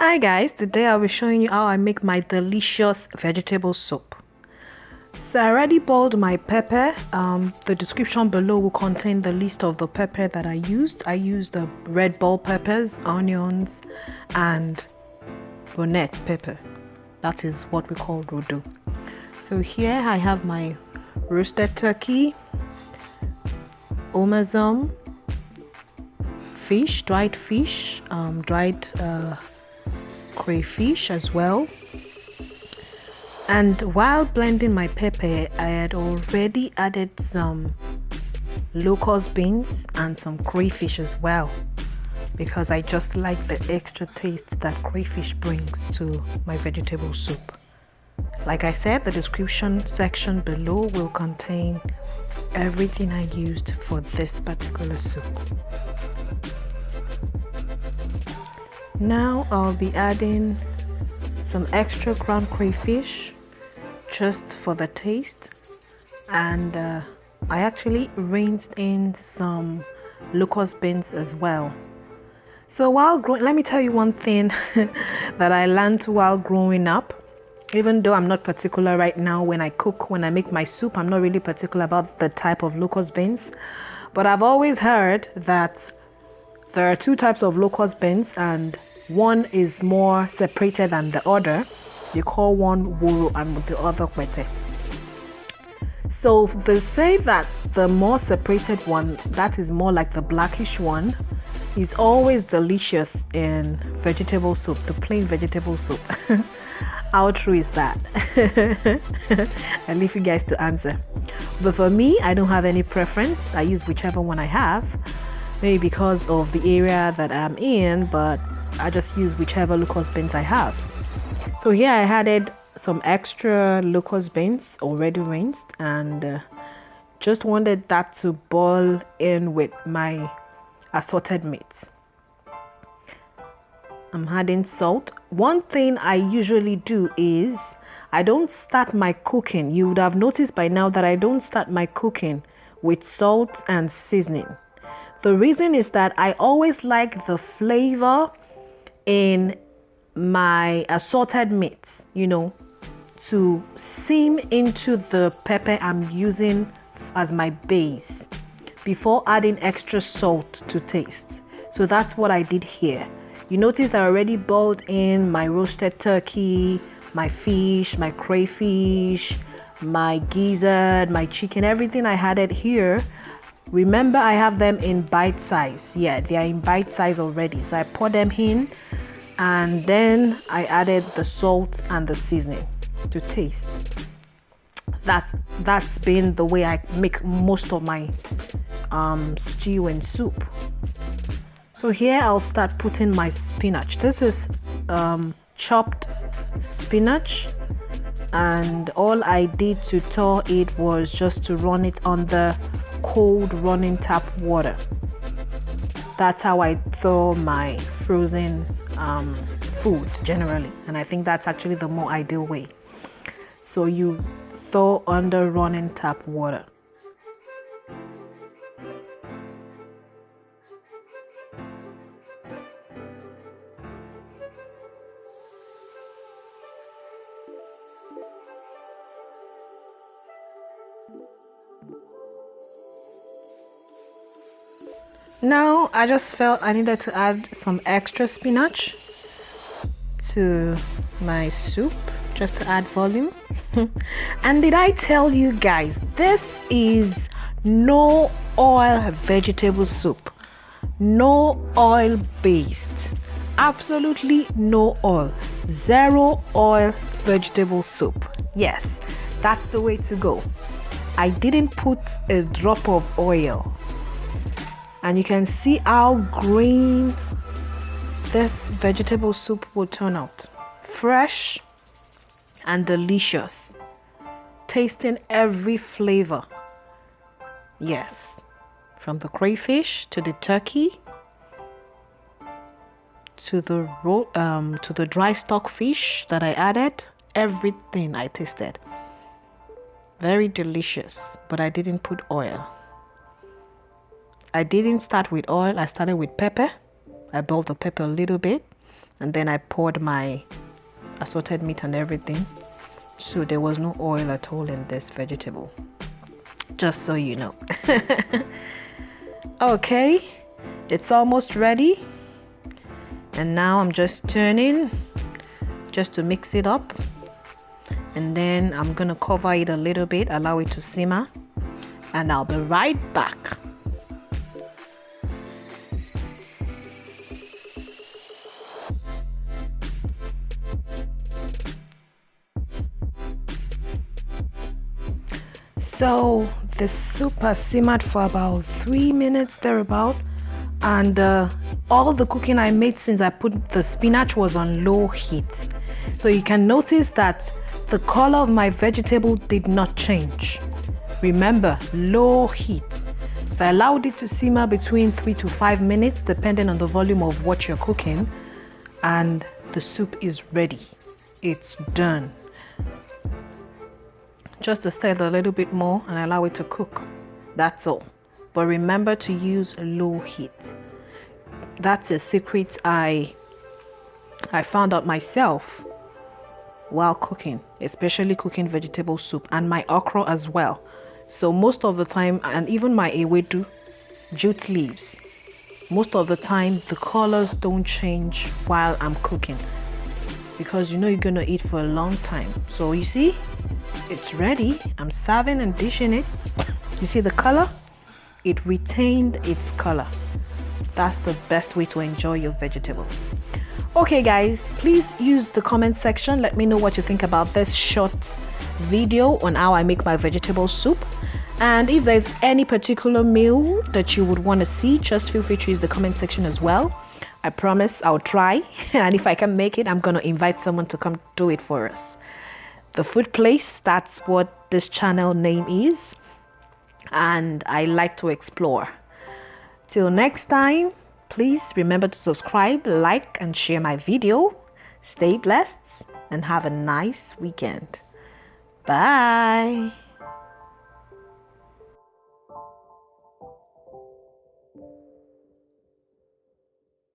Hi guys, today I'll be showing you how I make my delicious vegetable soup. So I already boiled my pepper. The description below will contain the list of the pepper that I used. I used the red bell peppers, onions, and bonnet pepper. That is what we call rodo. So here I have my roasted turkey, omazum, fish, dried crayfish as well. And while blending my pepper, I had already added some locust beans and some crayfish as well, because I just like the extra taste that crayfish brings to my vegetable soup. Like I said, the description section below will contain everything I used for this particular soup. Now I'll be adding some extra ground crayfish just for the taste, and I actually rinsed in some locust beans as well. So while growing, let me tell you one thing that I learned while growing up. Even though I'm not particular right now when I make my soup, I'm not really particular about the type of locust beans, but I've always heard that there are two types of locust beans and one is more separated than the other. They call one wuro and the other kwete. So they say that the more separated one, that is more like the blackish one, is always delicious in vegetable soup, the plain vegetable soup. How true is that? I leave you guys to answer. But for me, I don't have any preference. I use whichever one I have, maybe because of the area that I'm in, but I just use whichever locust beans I have. So here I added some extra locust beans already rinsed, and just wanted that to boil in with my assorted meats. I'm adding salt. One thing I usually do is I don't start my cooking. You would have noticed by now that I don't start my cooking with salt and seasoning. The reason is that I always like the flavor in my assorted meats, to seam into the pepper I'm using as my base before adding extra salt to taste. So that's what I did here. You notice I already boiled in my roasted turkey, my fish, my crayfish, my gizzard, my chicken, everything I added here. Remember, I have them in bite size. Yeah, they are in bite size already. So I poured them in, and then I added the salt and the seasoning to taste. That's been the way I make most of my stew and soup. So here I'll start putting my spinach. This is chopped spinach, and all I did to thaw it was just to run it under cold running tap water. That's how I thaw my frozen food generally, and I think that's actually the more ideal way. So you thaw under running tap water. Now I just felt I needed to add some extra spinach to my soup just to add volume. And did I tell you guys, this is no oil vegetable soup, no oil based, absolutely no oil, zero oil vegetable soup. Yes, that's the way to go. I didn't put a drop of oil. And you can see how green this vegetable soup will turn out. Fresh and delicious. Tasting every flavor. Yes. From the crayfish to the turkey to the dry stockfish that I added. Everything I tasted. Very delicious. But I didn't put oil. I didn't start with oil. I started with pepper. I boiled the pepper a little bit, and then I poured my assorted meat and everything, so there was no oil at all in this vegetable, just so you know. Okay, it's almost ready, and now I'm just turning just to mix it up, and then I'm gonna cover it a little bit, allow it to simmer, and I'll be right back. So the soup has simmered for about 3 minutes thereabout, and all the cooking I made since I put the spinach was on low heat. So you can notice that the color of my vegetable did not change. Remember, low heat. So I allowed it to simmer between 3 to 5 minutes depending on the volume of what you're cooking, and the soup is ready. It's done. Just to stir it a little bit more and allow it to cook. That's all. But remember to use low heat. That's a secret I found out myself while cooking, especially cooking vegetable soup and my okra as well. So most of the time, and even my ewedu, jute leaves, most of the time the colors don't change while I'm cooking, because you know you're gonna eat for a long time. So you see, it's ready. I'm serving and dishing it. You see the color? It retained its color. That's the best way to enjoy your vegetable. Okay guys, please use the comment section. Let me know what you think about this short video on how I make my vegetable soup. And if there's any particular meal that you would want to see, just feel free to use the comment section as well. I promise I'll try. And if I can make it, I'm going to invite someone to come do it for us. DFoodplace, that's what this channel name is, and I like to explore. Till next time, please remember to subscribe, like, and share my video. Stay blessed and have a nice weekend. Bye.